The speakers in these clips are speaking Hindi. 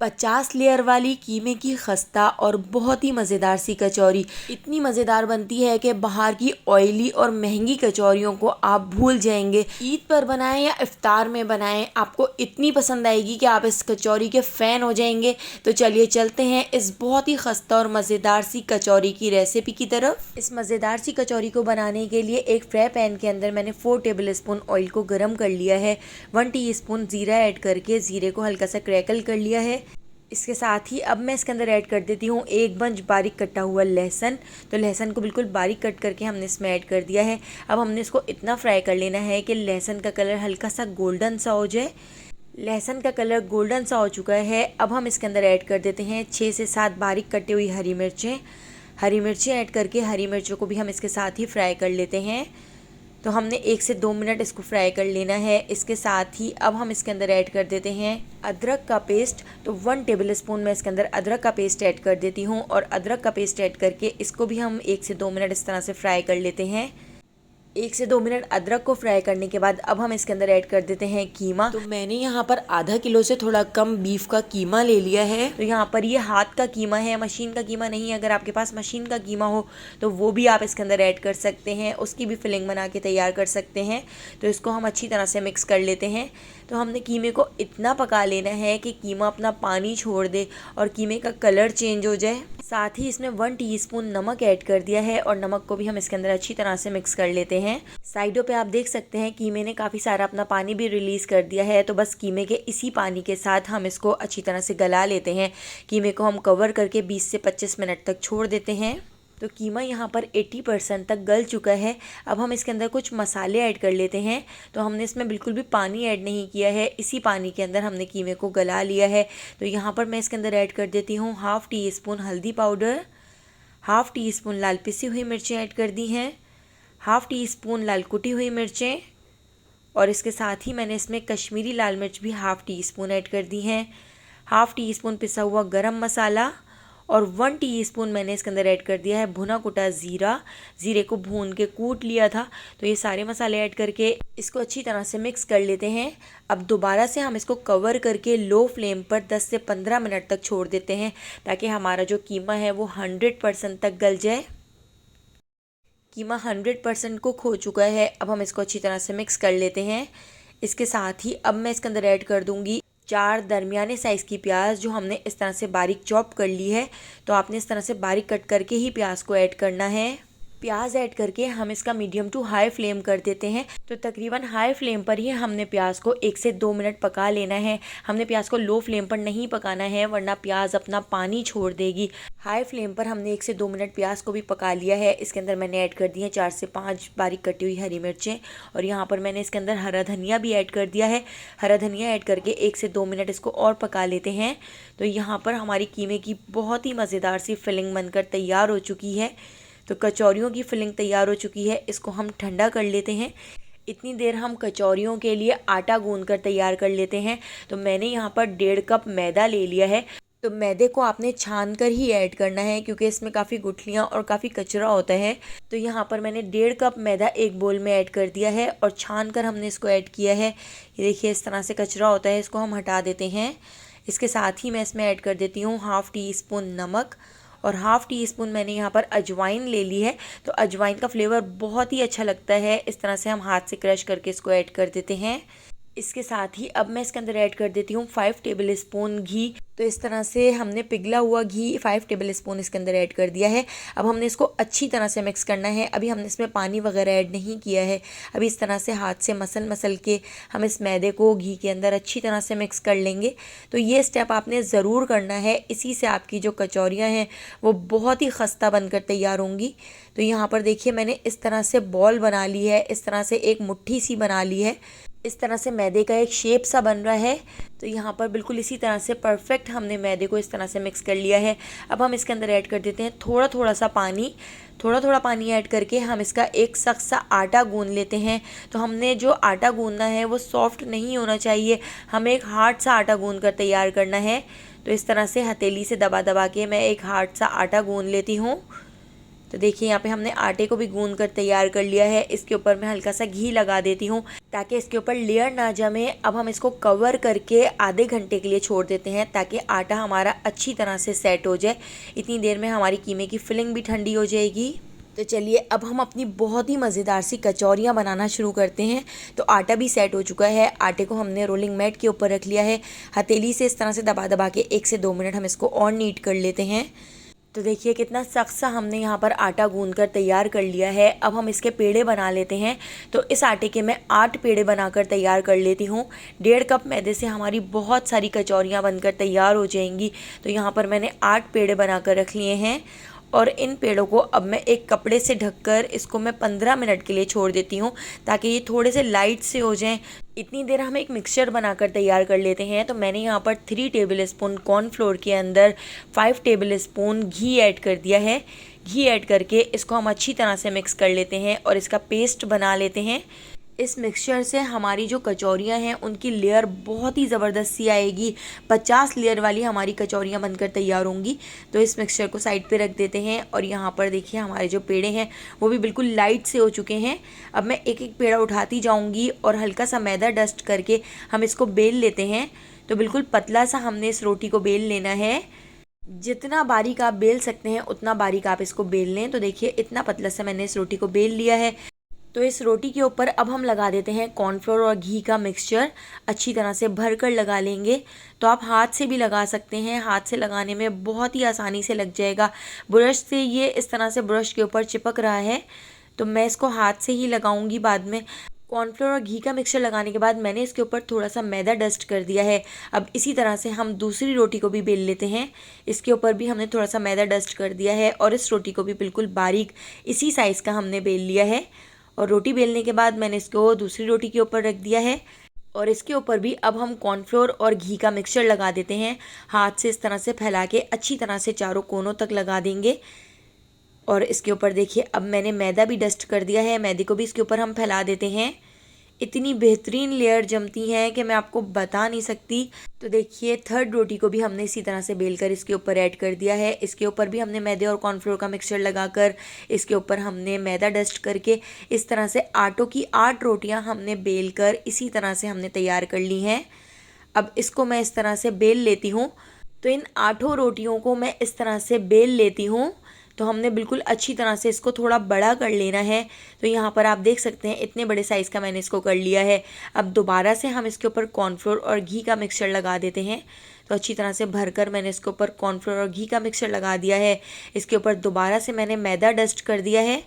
50 लेयर वाली कीमे की खस्ता और बहुत ही मज़ेदार सी कचौरी इतनी मज़ेदार बनती है कि बाहर की ऑयली और महंगी कचौरियों को आप भूल जाएंगे। ईद पर बनाएं या इफ्तार में बनाएं, आपको इतनी पसंद आएगी कि आप इस कचौरी के फ़ैन हो जाएंगे। तो चलिए चलते हैं इस बहुत ही खस्ता और मज़ेदार सी कचौरी की रेसिपी की तरफ। इस मज़ेदार सी कचौरी को बनाने के लिए एक फ्राई पैन के अंदर मैंने 4 टेबल स्पून ऑयल को गर्म कर लिया है। 1 टीस्पून ज़ीरा ऐड करके ज़ीरे को हल्का सा क्रैकल कर लिया है। इसके साथ ही अब मैं इसके अंदर ऐड कर देती हूँ 1 बंच बारीक कटा हुआ लहसुन। तो लहसुन को बिल्कुल बारीक कट करके हमने इसमें ऐड कर दिया है। अब हमने इसको इतना फ्राई कर लेना है कि लहसुन का कलर हल्का सा गोल्डन सा हो जाए। लहसुन का कलर गोल्डन सा हो चुका है। अब हम इसके अंदर ऐड कर देते हैं 6 से 7 बारीक कटी हुई हरी मिर्चें। हरी मिर्चें ऐड करके हरी मिर्चों को भी हम इसके साथ ही फ्राई कर लेते हैं। तो हमने 1 से 2 मिनट इसको फ्राई कर लेना है। इसके साथ ही अब हम इसके अंदर ऐड कर देते हैं अदरक का पेस्ट। तो 1 टेबल स्पून मैं इसके अंदर अदरक का पेस्ट ऐड कर देती हूँ और अदरक का पेस्ट ऐड करके इसको भी हम 1 से 2 मिनट इस तरह से फ्राई कर लेते हैं। 1 से 2 मिनट अदरक को फ्राई करने के बाद अब हम इसके अंदर ऐड कर देते हैं कीमा। तो मैंने यहाँ पर आधा किलो से थोड़ा कम बीफ का कीमा ले लिया है। तो यहाँ पर ये हाथ का कीमा है, मशीन का कीमा नहीं है। अगर आपके पास मशीन का कीमा हो तो वो भी आप इसके अंदर ऐड कर सकते हैं, उसकी भी फिलिंग बना के तैयार कर सकते हैं। तो इसको हम अच्छी तरह से मिक्स कर लेते हैं। तो हमने कीमे को इतना पका लेना है कि कीमा अपना पानी छोड़ दे और कीमे का कलर चेंज हो जाए। साथ ही इसमें 1 टीस्पून नमक ऐड कर दिया है और नमक को भी हम इसके अंदर अच्छी तरह से मिक्स कर लेते हैं। साइडों पे आप देख सकते हैं कीमे ने काफ़ी सारा अपना पानी भी रिलीज़ कर दिया है। तो बस कीमे के इसी पानी के साथ हम इसको अच्छी तरह से गला लेते हैं। कीमे को हम कवर करके 20 से 25 मिनट तक छोड़ देते हैं। तो कीमा यहाँ पर 80% तक गल चुका है। अब हम इसके अंदर कुछ मसाले ऐड कर लेते हैं। तो हमने इसमें बिल्कुल भी पानी ऐड नहीं किया है, इसी पानी के अंदर हमने कीमे को गला लिया है। तो यहाँ पर मैं इसके अंदर ऐड कर देती हूँ 1/2 टीस्पून हल्दी पाउडर, 1/2 टीस्पून लाल पिसी हुई मिर्चें ऐड कर दी हैं, 1/2 टीस्पून लाल कुटी हुई मिर्चें और इसके साथ ही मैंने इसमें कश्मीरी लाल मिर्च भी 1/2 टीस्पून ऐड कर दी हैं, 1/2 टीस्पून पिसा हुआ गरम मसाला और 1 टीस्पून मैंने इसके अंदर ऐड कर दिया है भुना कुटा ज़ीरा। ज़ीरे को भून के कूट लिया था। तो ये सारे मसाले ऐड करके इसको अच्छी तरह से मिक्स कर लेते हैं। अब दोबारा से हम इसको कवर करके लो फ्लेम पर 10 से 15 मिनट तक छोड़ देते हैं ताकि हमारा जो कीमा है वो 100% तक गल जाए। कीमा 100% कुक हो चुका है। अब हम इसको अच्छी तरह से मिक्स कर लेते हैं। इसके साथ ही अब मैं इसके अंदर ऐड कर दूंगी 4 दरमियाने साइज़ की प्याज जो हमने इस तरह से बारीक चॉप कर ली है। तो आपने इस तरह से बारीक कट करके ही प्याज को ऐड करना है। प्याज ऐड करके हम इसका मीडियम टू हाई फ्लेम कर देते हैं। तो तकरीबन हाई फ्लेम पर ही हमने प्याज को 1 से 2 मिनट पका लेना है। हमने प्याज को लो फ्लेम पर नहीं पकाना है वरना प्याज अपना पानी छोड़ देगी। हाई फ्लेम पर हमने 1 से 2 मिनट प्याज को भी पका लिया है। इसके अंदर मैंने ऐड कर दी है 4 से 5 बारीक कटी हुई हरी मिर्चें और यहाँ पर मैंने इसके अंदर हरा धनिया भी ऐड कर दिया है। हरा धनिया ऐड करके 1 से 2 मिनट इसको और पका लेते हैं। तो यहाँ पर हमारी कीमे की बहुत ही मज़ेदार सी फिलिंग बनकर तैयार हो चुकी है। तो कचौरियों की फिलिंग तैयार हो चुकी है। इसको हम ठंडा कर लेते हैं। इतनी देर हम कचौरियों के लिए आटा गूंद कर तैयार कर लेते हैं। तो मैंने यहाँ पर 1.5 कप मैदा ले लिया है। तो मैदे को आपने छान कर ही ऐड करना है क्योंकि इसमें काफ़ी गुठलियाँ और काफ़ी कचरा होता है। तो यहाँ पर मैंने 1.5 कप मैदा एक बोल में ऐड कर दिया है और छान कर हमने इसको ऐड किया है। ये देखिए इस तरह से कचरा होता है, इसको हम हटा देते हैं। इसके साथ ही मैं इसमें ऐड कर देती हूँ 1/2 टीस्पून नमक और 1/2 टीस्पून मैंने यहाँ पर अजवाइन ले ली है। तो अजवाइन का फ्लेवर बहुत ही अच्छा लगता है। इस तरह से हम हाथ से क्रश करके इसको ऐड कर देते हैं। इसके साथ ही अब मैं इसके अंदर ऐड कर देती हूँ 5 टेबल स्पून घी। तो इस तरह से हमने पिघला हुआ घी 5 टेबल स्पून इसके अंदर ऐड कर दिया है। अब हमने इसको अच्छी तरह से मिक्स करना है। अभी हमने इसमें पानी वगैरह ऐड नहीं किया है। अभी इस तरह से हाथ से मसल के हम इस मैदे को घी के अंदर अच्छी तरह से मिक्स कर लेंगे। तो ये स्टेप आपने ज़रूर करना है, इसी से आपकी जो कचौरियाँ हैं वो बहुत ही खस्ता बनकर तैयार होंगी। तो यहाँ पर देखिए मैंने इस तरह से बॉल बना ली है, इस तरह से एक मुट्ठी सी बना ली है। इस तरह से मैदे का एक शेप सा बन रहा है। तो यहाँ पर बिल्कुल इसी तरह से परफेक्ट हमने मैदे को इस तरह से मिक्स कर लिया है। अब हम इसके अंदर ऐड कर देते हैं थोड़ा थोड़ा पानी ऐड करके हम इसका एक सख्त सा आटा गूंद लेते हैं। तो हमने जो आटा गूंदना है वो सॉफ्ट नहीं होना चाहिए, हमें एक हार्ड सा आटा गूंद कर तैयार करना है। तो इस तरह से हथेली से दबा दबा के मैं एक हार्ड सा आटा गूंद लेती हूँ। तो देखिए यहाँ पे हमने आटे को भी गूंद कर तैयार कर लिया है। इसके ऊपर मैं हल्का सा घी लगा देती हूँ ताकि इसके ऊपर लेयर ना जमे। अब हम इसको कवर करके आधे घंटे के लिए छोड़ देते हैं ताकि आटा हमारा अच्छी तरह से सेट हो जाए। इतनी देर में हमारी कीमे की फिलिंग भी ठंडी हो जाएगी। तो चलिए अब हम अपनी बहुत ही मज़ेदार सी कचौरियाँ बनाना शुरू करते हैं। तो आटा भी सेट हो चुका है। आटे को हमने रोलिंग मैट के ऊपर रख लिया है। हथेली से इस तरह से दबा दबा के 1 से 2 मिनट हम इसको और नीट कर लेते हैं। तो देखिए कितना सख्त सा हमने यहाँ पर आटा गूंद कर तैयार कर लिया है। अब हम इसके पेड़े बना लेते हैं। तो इस आटे के मैं 8 पेड़े बनाकर तैयार कर लेती हूँ। 1.5 कप मैदे से हमारी बहुत सारी कचौरियाँ बनकर तैयार हो जाएंगी। तो यहाँ पर मैंने 8 पेड़े बनाकर रख लिए हैं और इन पेड़ों को अब मैं एक कपड़े से ढककर इसको मैं 15 मिनट के लिए छोड़ देती हूँ ताकि ये थोड़े से लाइट से हो जाएं। इतनी देर हम एक मिक्सचर बनाकर तैयार कर लेते हैं। तो मैंने यहाँ पर 3 टेबल स्पून कॉर्नफ्लोर के अंदर 5 टेबल स्पून घी ऐड कर दिया है। घी ऐड करके इसको हम अच्छी तरह से मिक्स कर लेते हैं और इसका पेस्ट बना लेते हैं। इस मिक्सचर से हमारी जो कचौरियाँ हैं उनकी लेयर बहुत ही ज़बरदस्त सी आएगी। 50 लेयर वाली हमारी कचौरियाँ बनकर तैयार होंगी। तो इस मिक्सचर को साइड पे रख देते हैं और यहाँ पर देखिए हमारे जो पेड़े हैं वो भी बिल्कुल लाइट से हो चुके हैं। अब मैं एक एक पेड़ा उठाती जाऊँगी और हल्का सा मैदा डस्ट करके हम इसको बेल लेते हैं। तो बिल्कुल पतला सा हमने इस रोटी को बेल लेना है। जितना बारीक आप बेल सकते हैं उतना बारीक आप इसको बेल लें। तो देखिए इतना पतला सा मैंने इस रोटी को बेल लिया है। तो इस रोटी के ऊपर अब हम लगा देते हैं कॉर्नफ्लोर और घी का मिक्सचर। अच्छी तरह से भर कर लगा लेंगे। तो आप हाथ से भी लगा सकते हैं। हाथ से लगाने में बहुत ही आसानी से लग जाएगा। ब्रश से ये इस तरह से ब्रश के ऊपर चिपक रहा है तो मैं इसको हाथ से ही लगाऊंगी बाद में। कॉर्नफ्लोर और घी का मिक्सचर लगाने के बाद मैंने इसके ऊपर थोड़ा सा मैदा डस्ट कर दिया है। अब इसी तरह से हम दूसरी रोटी को भी बेल लेते हैं। इसके ऊपर भी हमने थोड़ा सा मैदा डस्ट कर दिया है और इस रोटी को भी बिल्कुल बारीक इसी साइज़ का हमने बेल लिया है। और रोटी बेलने के बाद मैंने इसको दूसरी रोटी के ऊपर रख दिया है और इसके ऊपर भी अब हम कॉर्नफ्लोर और घी का मिक्सचर लगा देते हैं। हाथ से इस तरह से फैला के अच्छी तरह से चारों कोनों तक लगा देंगे। और इसके ऊपर देखिए अब मैंने मैदा भी डस्ट कर दिया है। मैदे को भी इसके ऊपर हम फैला देते हैं। इतनी बेहतरीन लेयर जमती है कि मैं आपको बता नहीं सकती। तो देखिए थर्ड रोटी को भी हमने इसी तरह से बेलकर इसके ऊपर ऐड कर दिया है। इसके ऊपर भी हमने मैदे और कॉर्नफ्लोर का मिक्सचर लगाकर इसके ऊपर हमने मैदा डस्ट करके इस तरह से आटों की 8 रोटियां हमने बेलकर इसी तरह से हमने तैयार कर ली हैं। अब इसको मैं इस तरह से बेल लेती हूँ। तो इन 8 रोटियों को मैं इस तरह से बेल लेती हूँ। तो हमने बिल्कुल अच्छी तरह से इसको थोड़ा बड़ा कर लेना है। तो यहाँ पर आप देख सकते हैं इतने बड़े साइज़ का मैंने इसको कर लिया है। अब दोबारा से हम इसके ऊपर कॉर्नफ्लोर और घी का मिक्सचर लगा देते हैं। तो अच्छी तरह से भरकर मैंने इसके ऊपर कॉर्नफ्लोर और घी का मिक्सचर लगा दिया है। इसके ऊपर दोबारा से मैंने मैदा डस्ट कर दिया है।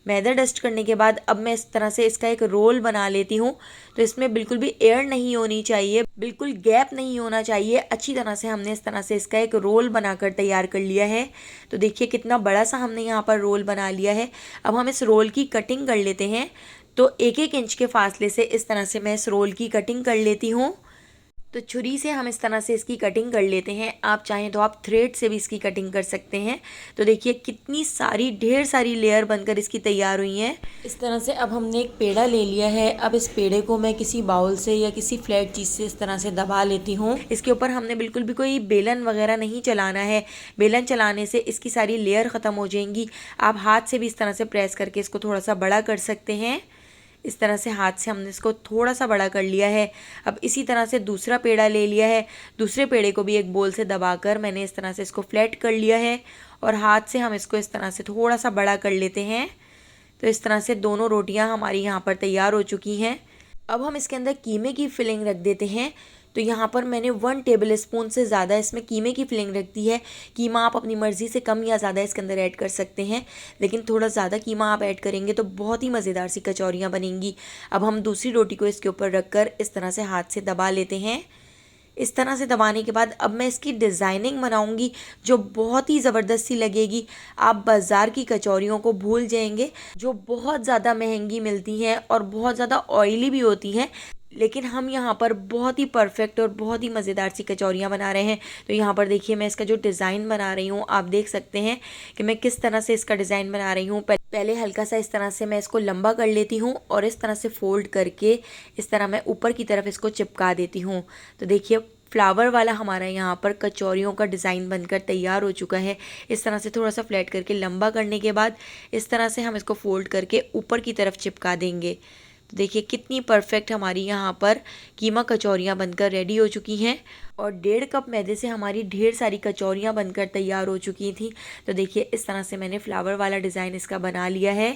मैदा डस्ट करने के बाद अब मैं इस तरह से इसका एक रोल बना लेती हूँ। तो इसमें बिल्कुल भी एयर नहीं होनी चाहिए, बिल्कुल गैप नहीं होना चाहिए। अच्छी तरह से हमने इस तरह से इसका एक रोल बनाकर तैयार कर लिया है। तो देखिए कितना बड़ा सा हमने यहाँ पर रोल बना लिया है। अब हम इस रोल की कटिंग कर लेते हैं। तो 1-1 इंच के फासले से इस तरह से मैं इस रोल की कटिंग कर लेती हूँ। तो छुरी से हम इस तरह से इसकी कटिंग कर लेते हैं। आप चाहें तो आप थ्रेड से भी इसकी कटिंग कर सकते हैं। तो देखिए कितनी सारी ढेर सारी लेयर बनकर इसकी तैयार हुई हैं। इस तरह से अब हमने एक पेड़ा ले लिया है। अब इस पेड़े को मैं किसी बाउल से या किसी फ्लैट चीज़ से इस तरह से दबा लेती हूँ। इसके ऊपर हमने बिल्कुल भी कोई बेलन वगैरह नहीं चलाना है। बेलन चलाने से इसकी सारी लेयर ख़त्म हो जाएंगी। आप हाथ से भी इस तरह से प्रेस करके इसको थोड़ा सा बड़ा कर सकते हैं। इस तरह से हाथ से हमने इसको थोड़ा सा बड़ा कर लिया है। अब इसी तरह से दूसरा पेड़ा ले लिया है। दूसरे पेड़े को भी एक बोल से दबाकर मैंने इस तरह से इसको फ्लैट कर लिया है और हाथ से हम इसको इस तरह से थोड़ा सा बड़ा कर लेते हैं। तो इस तरह से दोनों रोटियां हमारी यहाँ पर तैयार हो चुकी हैं। अब हम इसके अंदर कीमे की फिलिंग रख देते हैं। तो यहाँ पर मैंने 1 टेबल स्पून से ज़्यादा इसमें कीमे की फिलिंग रख दी है। कीमा आप अपनी मर्ज़ी से कम या ज़्यादा इसके अंदर ऐड कर सकते हैं, लेकिन थोड़ा ज़्यादा कीमा आप ऐड करेंगे तो बहुत ही मज़ेदार सी कचौरियाँ बनेंगी। अब हम दूसरी रोटी को इसके ऊपर रख कर इस तरह से हाथ से दबा लेते हैं। इस तरह से दबाने के बाद अब मैं इसकी डिज़ाइनिंग बनाऊंगी जो बहुत ही ज़बरदस्त सी लगेगी। आप बाज़ार की कचौरियों को भूल जाएंगे जो बहुत ज़्यादा महंगी मिलती हैं और बहुत ज़्यादा ऑयली भी होती हैं, लेकिन हम यहाँ पर बहुत ही परफेक्ट और बहुत ही मज़ेदार सी कचौरियाँ बना रहे हैं। तो यहाँ पर देखिए मैं इसका जो डिज़ाइन बना रही हूँ आप देख सकते हैं कि मैं किस तरह से इसका डिज़ाइन बना रही हूँ। पहले हल्का सा इस तरह से मैं इसको लंबा कर लेती हूँ और इस तरह से फोल्ड करके इस तरह मैं ऊपर की तरफ इसको चिपका देती हूँ। तो देखिए फ्लावर वाला हमारा यहाँ पर कचौरियों का डिज़ाइन बनकर तैयार हो चुका है। इस तरह से थोड़ा सा फ्लैट करके लंबा करने के बाद इस तरह से हम इसको फोल्ड करके ऊपर की तरफ चिपका देंगे। तो देखिए कितनी परफेक्ट हमारी यहाँ पर कीमा कचौरियाँ बनकर रेडी हो चुकी हैं और 1.5 कप मैदे से हमारी ढेर सारी कचौरियाँ बनकर तैयार हो चुकी थी। तो देखिए इस तरह से मैंने फ्लावर वाला डिज़ाइन इसका बना लिया है।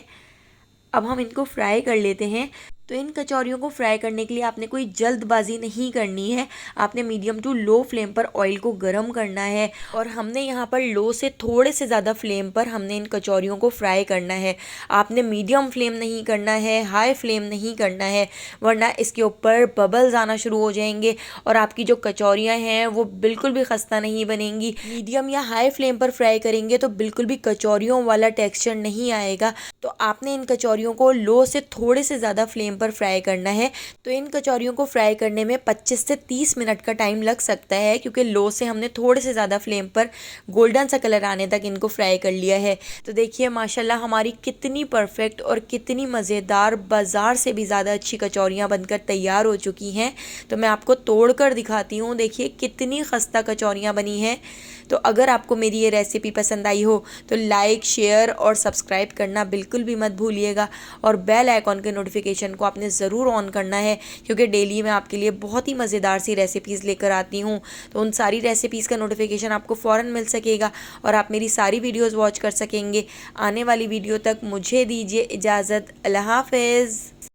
अब हम इनको फ्राई कर लेते हैं। तो इन कचौरियों को फ्राई करने के लिए आपने कोई जल्दबाजी नहीं करनी है। आपने मीडियम टू लो फ्लेम पर ऑयल को गर्म करना है और हमने यहाँ पर लो से थोड़े से ज़्यादा फ्लेम पर हमने इन कचौरियों को फ्राई करना है। आपने मीडियम फ्लेम नहीं करना है, हाई फ्लेम नहीं करना है, वरना इसके ऊपर बबल्स आना शुरू हो जाएंगे और आपकी जो कचौरियाँ हैं वो बिल्कुल भी खस्ता नहीं बनेंगी। मीडियम या हाई फ्लेम पर फ्राई करेंगे तो बिल्कुल भी कचौरियों वाला टेक्सचर नहीं आएगा। तो आपने इन कचौरियों को लो से थोड़े से ज़्यादा फ्लेम पर फ्राई करना है। तो इन कचौरियों को फ्राई करने में 25 से 30 मिनट का टाइम लग सकता है, क्योंकि लो से हमने थोड़े से ज़्यादा फ्लेम पर गोल्डन सा कलर आने तक इनको फ्राई कर लिया है। तो देखिए माशाल्लाह हमारी कितनी परफेक्ट और कितनी मज़ेदार, बाज़ार से भी ज़्यादा अच्छी कचौरियाँ बनकर तैयार हो चुकी हैं। तो मैं आपको तोड़ कर दिखाती हूँ। देखिए कितनी खस्ता कचौरियाँ बनी हैं। तो अगर आपको मेरी ये रेसिपी पसंद आई हो तो लाइक, शेयर और सब्सक्राइब करना बिल्कुल भी मत भूलिएगा और बेल आइकॉन के नोटिफिकेशन को आपने ज़रूर ऑन करना है, क्योंकि डेली मैं आपके लिए बहुत ही मज़ेदार सी रेसिपीज़ लेकर आती हूँ। तो उन सारी रेसिपीज़ का नोटिफिकेशन आपको फ़ौरन मिल सकेगा और आप मेरी सारी वीडियोज़ वॉच कर सकेंगे। आने वाली वीडियो तक मुझे दीजिए इजाज़त। अल्लाह हाफ़िज़।